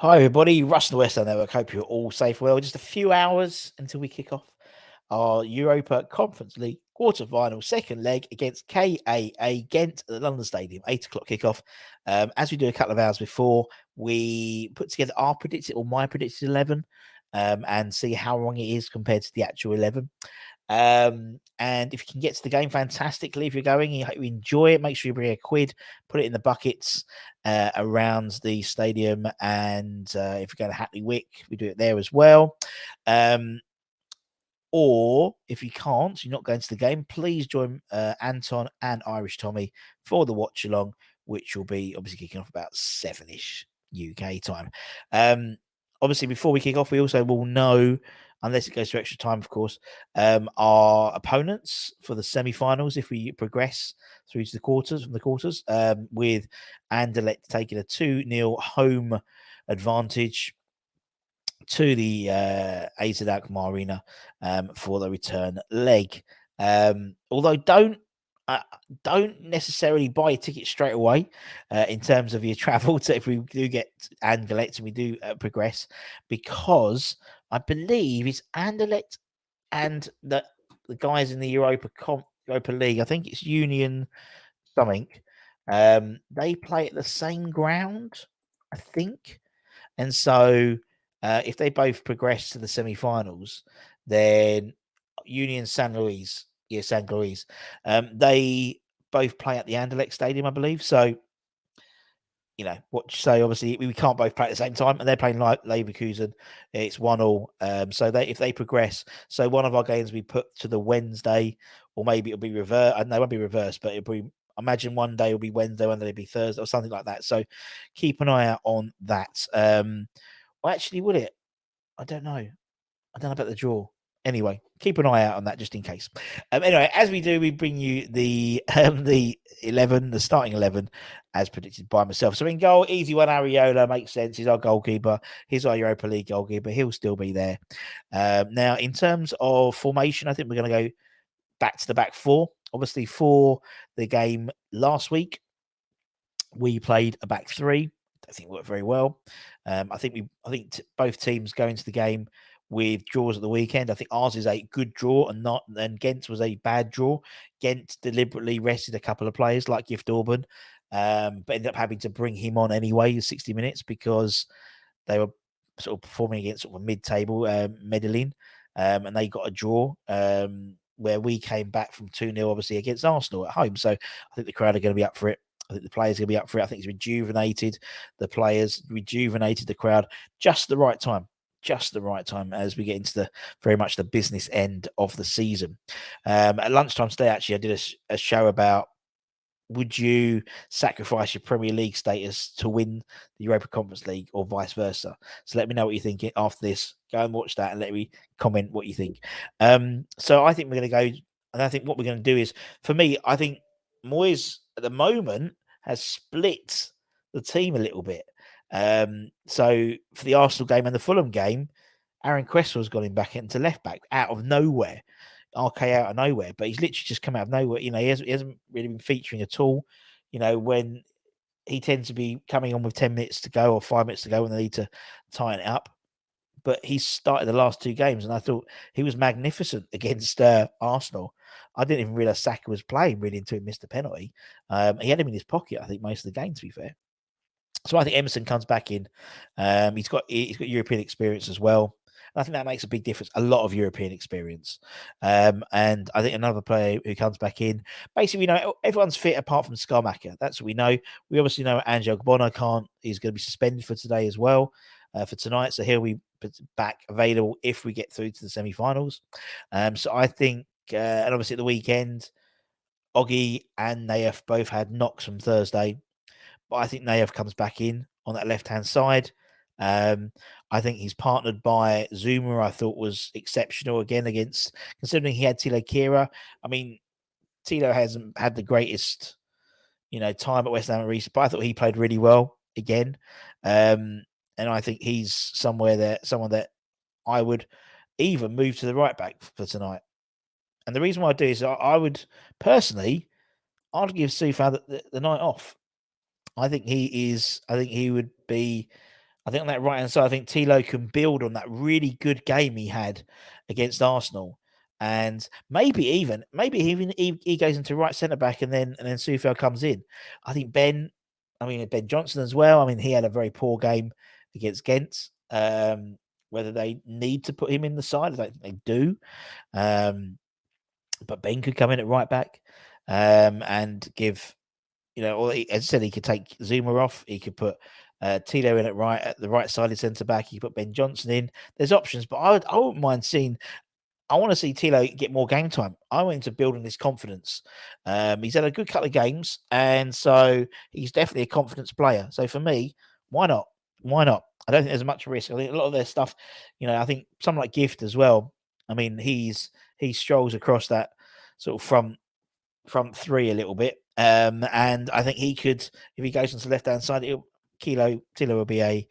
Hi, everybody. Russ and the West End Network. Hope you're all safe. Well, just a few hours until we kick off our Europa Conference League quarter-final second leg against KAA Gent at the London Stadium. 8 o'clock kickoff. As we do a couple of hours before, we put together our predicted or my predicted 11 and see how wrong it is compared to the actual 11. And if you can get to the game, fantastically. If you're going, you hope you enjoy it. Make sure you bring a quid, put it in the buckets around the stadium. And if you're going to Hatley Wick, we do it there as well. Or if you can't, you're not going to the game, please join Anton and Irish Tommy for the watch along, which will be obviously kicking off about 7-ish UK time. Obviously, before we kick off, we also will know, unless it goes to extra time, of course, our opponents for the semi-finals if we progress through to the quarters, with Anderlecht taking a 2-0 home advantage to the AZ Alkmaar Arena for the return leg. Although don't necessarily buy a ticket straight away in terms of your travel to if we do get Anderlecht and we do progress, because I believe it's Anderlecht and the guys in the Europa League. I think it's Union something. They play at the same ground, I think, and so if they both progress to the semi-finals, then Union San Luis, they both play at the Anderlecht Stadium, I believe. So, obviously we can't both play at the same time, and they're playing like Leverkusen. It's 1-1. So if they progress, so one of our games will be put to the Wednesday, or maybe it'll be reversed. I know it won't be reversed, but it'll be. Imagine one day will be Wednesday, one day will be Thursday, or something like that. So keep an eye out on that. Well, actually, would it? I don't know. I don't know about the draw. Anyway, keep an eye out on that just in case. Anyway, as we do, we bring you the 11, the starting 11, as predicted by myself. So in goal, easy one, Ariola, makes sense. He's our goalkeeper. He's our Europa League goalkeeper. He'll still be there. Now, in terms of formation, I think we're going to go back to the back four. Obviously, for the game last week, we played a back three. I think it worked very well. I think both teams go into the game with draws at the weekend. I think ours is a good draw and Ghent was a bad draw. Ghent deliberately rested a couple of players like Gift Orban, but ended up having to bring him on anyway, 60 minutes, because they were sort of performing against sort of a mid-table Medellin, and they got a draw. Where we came back from 2-0, obviously, against Arsenal at home. So I think the crowd are going to be up for it. I think the players are going to be up for it. I think it's rejuvenated the players, rejuvenated the crowd, just the right time as we get into very much the business end of the season. At lunchtime today, actually, I did a show about, would you sacrifice your Premier League status to win the Europa Conference League or vice versa? So let me know what you think after this. Go and watch that and let me comment what you think. So I think we're going to go, and I think what we're going to do is, for me, I think Moyes at the moment has split the team a little bit. So for the Arsenal game and the Fulham game, Aaron Cresswell's got him back into left back out of nowhere. RK out of nowhere, but he's literally just come out of nowhere. He hasn't really been featuring at all. When he tends to be coming on with 10 minutes to go or 5 minutes to go when they need to tighten it up. But he's started the last two games, and I thought he was magnificent against Arsenal. I didn't even realize Saka was playing really until he missed the penalty. He had him in his pocket, I think, most of the game, to be fair. So I think Emerson comes back in. He's got European experience as well. I think that makes a big difference. A lot of European experience. And I think another player who comes back in, basically, we know everyone's fit apart from Skarmaka. That's what we know. We obviously know Angel Bono is going to be suspended for today as well, for tonight. So he'll be back available if we get through to the semi-finals. So I think, and obviously at the weekend, Oggy and Naif both had knocks from Thursday. But I think Nayev comes back in on that left-hand side. I think he's partnered by Zuma, I thought was exceptional again considering he had Tilo Kira. I mean, Tilo hasn't had the greatest, time at West Ham recently, but I thought he played really well again. And I think he's someone that I would even move to the right back for tonight. And the reason why I do is I would personally, I'd give Soufal the night off. I think he would be I think on that right hand side, I think Tilo can build on that really good game he had against Arsenal, and maybe even he goes into right centre back, and then Sufel comes in. I think Ben Johnson as well. I mean, he had a very poor game against Ghent. Whether they need to put him in the side, I don't think they do. But Ben could come in at right back and give, or as I said, he could take Zuma off. He could put Tito in at the right side of centre back. He could put Ben Johnson in. There's options, but I wouldn't mind seeing. I want to see Tilo get more game time. I want him to build on his confidence. He's had a good couple of games, and so he's definitely a confidence player. So for me, why not? Why not? I don't think there's much risk. I think a lot of their stuff, I think someone like Gift as well. I mean, he strolls across that sort of front three a little bit, and I think he could, if he goes onto the left hand side, Tilo will be a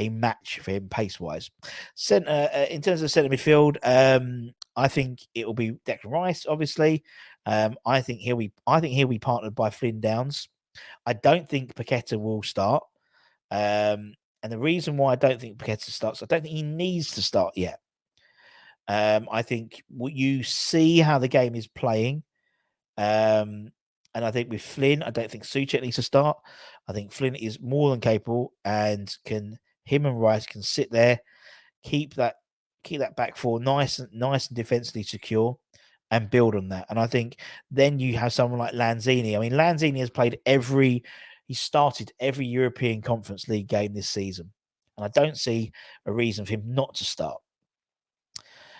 match for him pace wise. Centre in terms of centre midfield, I think it will be Declan Rice. Obviously, I think he'll be partnered by Flynn Downs. I don't think Paqueta will start, and the reason why I don't think Paqueta starts, I don't think he needs to start yet. I think you see how the game is playing. And I think with Flynn, I don't think Suchek needs to start. I think Flynn is more than capable, and him and Rice can sit there, keep that back four nice and defensively secure, and build on that. And I think then you have someone like Lanzini. I mean, Lanzini has he started every European Conference League game this season, and I don't see a reason for him not to start.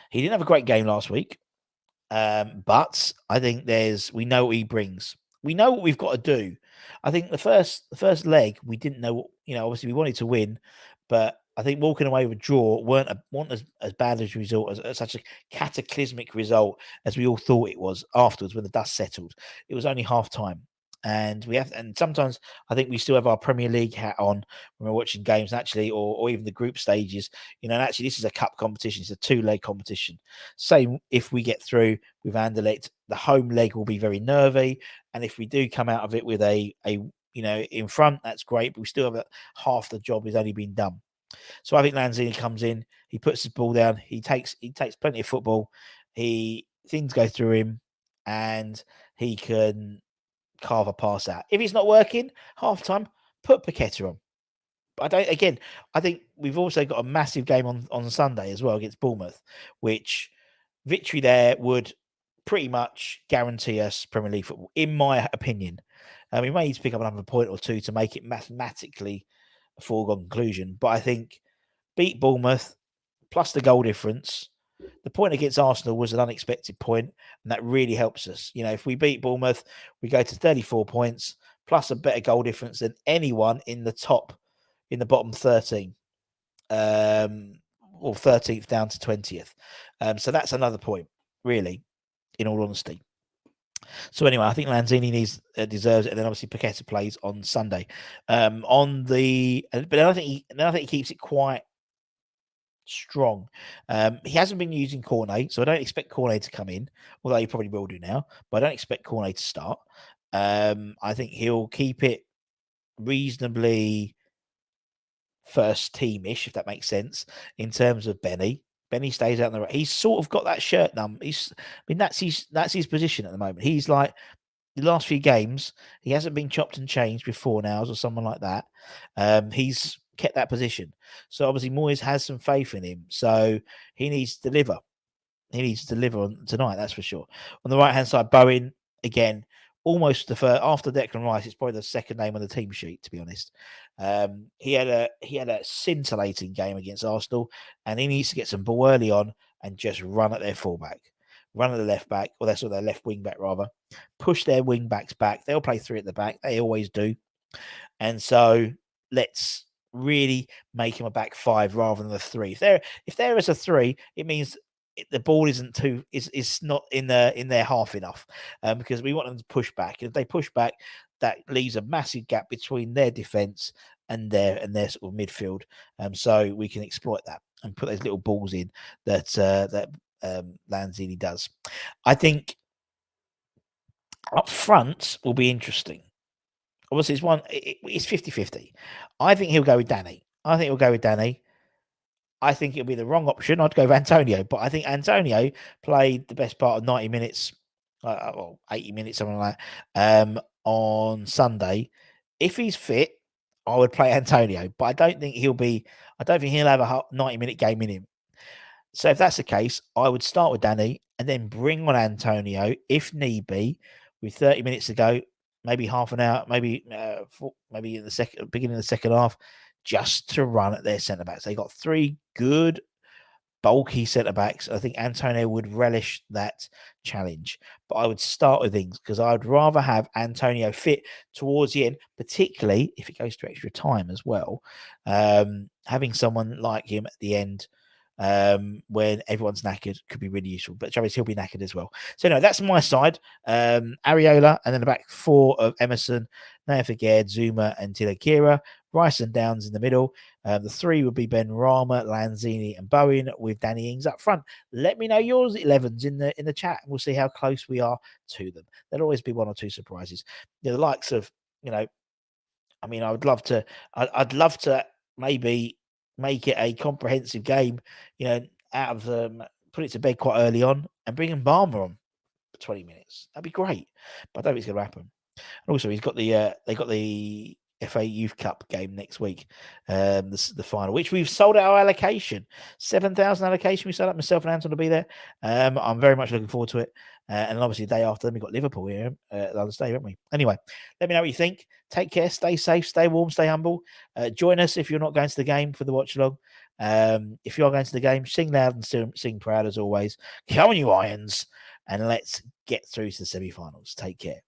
He didn't have a great game last week. But I think we know what he brings. We know what we've got to do. I think the first leg, we didn't know what, obviously we wanted to win, but I think walking away with a draw weren't as bad as a result, as such a cataclysmic result as we all thought it was afterwards when the dust settled. It was only half time. And sometimes I think we still have our Premier League hat on when we're watching games, actually, or even the group stages. And actually, this is a cup competition; it's a two-leg competition. Same if we get through with Anderlecht, the home leg will be very nervy, and if we do come out of it with a in front, that's great. But we still have half the job has only been done. So I think Lanzini comes in, he puts his ball down, he takes plenty of football, things go through him, and he can carve a pass out. If it's not working, half time, put Paqueta on. But I think we've also got a massive game on Sunday as well against Bournemouth, which victory there would pretty much guarantee us Premier League football, in my opinion. We may need to pick up another point or two to make it mathematically a foregone conclusion, but I think beat Bournemouth plus the goal difference. The point against Arsenal was an unexpected point, and that really helps us. If we beat Bournemouth, we go to 34 points, plus a better goal difference than anyone in the bottom 13, or 13th down to 20th. So that's another point, really, in all honesty. So anyway, I think Lanzini deserves it, and then obviously Paqueta plays on Sunday. But I think he keeps it quite strong. He hasn't been using Cornet, so I don't expect Cornet to come in, although he probably will do now, but I don't expect Cornet to start. I think he'll keep it reasonably first teamish, if that makes sense, in terms of Benny. Benny stays out on the right. He's sort of got that shirt number. That's his position at the moment. He's like, the last few games, he hasn't been chopped and changed with 4 nows or someone like that. He's kept that position. So obviously Moyes has some faith in him. So he needs to deliver. He needs to deliver on tonight, that's for sure. On the right hand side, Bowen, again, almost the first after Declan Rice. It's probably the second name on the team sheet, to be honest. He had a scintillating game against Arsenal, and he needs to get some ball early on and just run at their fullback, run at the left back, or that's their left wing back rather. Push their wing backs back. They'll play 3 at the back. They always do. And so let's really make him a back 5 rather than a 3. If there is a 3, it means the ball is not in their half enough, because we want them to push back. If they push back, that leaves a massive gap between their defense and their sort of midfield. So we can exploit that and put those little balls in that Lanzini does. I think up front will be interesting. Obviously, it's 50-50. I think he'll go with Danny. I think we'll go with Danny. I think it'll be the wrong option. I'd go with Antonio, but I think Antonio played the best part of 90 minutes, well, 80 minutes, something like that, on Sunday. If he's fit, I would play Antonio, but I don't think he'll have a 90-minute game in him. So if that's the case, I would start with Danny and then bring on Antonio if need be, with 30 minutes to go, maybe half an hour, maybe in the beginning of the second half, just to run at their centre backs. They got three good bulky centre backs. I think Antonio would relish that challenge. But I would start with things because I'd rather have Antonio fit towards the end, particularly if it goes to extra time as well. Having someone like him at the end when everyone's knackered could be really useful. But Travis, he'll be knackered as well. So no, that's my side. Areola, and then the back four of Emerson, Naya Zuma, and Tilakira. Rice and Downs in the middle. The three would be Ben Rama, Lanzini, and Bowen, with Danny Ings up front. Let me know yours 11s in the chat, and we'll see how close we are to them. There'll always be one or two surprises. The likes of, I mean, I'd love to maybe make it a comprehensive game, out of put it to bed quite early on and bring in Barmer on for 20 minutes. That'd be great. But I don't think it's going to happen. And also, they got the FA Youth Cup game next week, the final, which we've sold out our allocation. 7,000 allocation. We sold out. Myself and Anton to be there. I'm very much looking forward to it. And obviously, the day after, then we've got Liverpool here at London Stadium, haven't we? Anyway, let me know what you think. Take care. Stay safe. Stay warm. Stay humble. Join us if you're not going to the game for the watch along. If you are going to the game, sing loud and sing proud as always. Come on, you Irons. And let's get through to the semi-finals. Take care.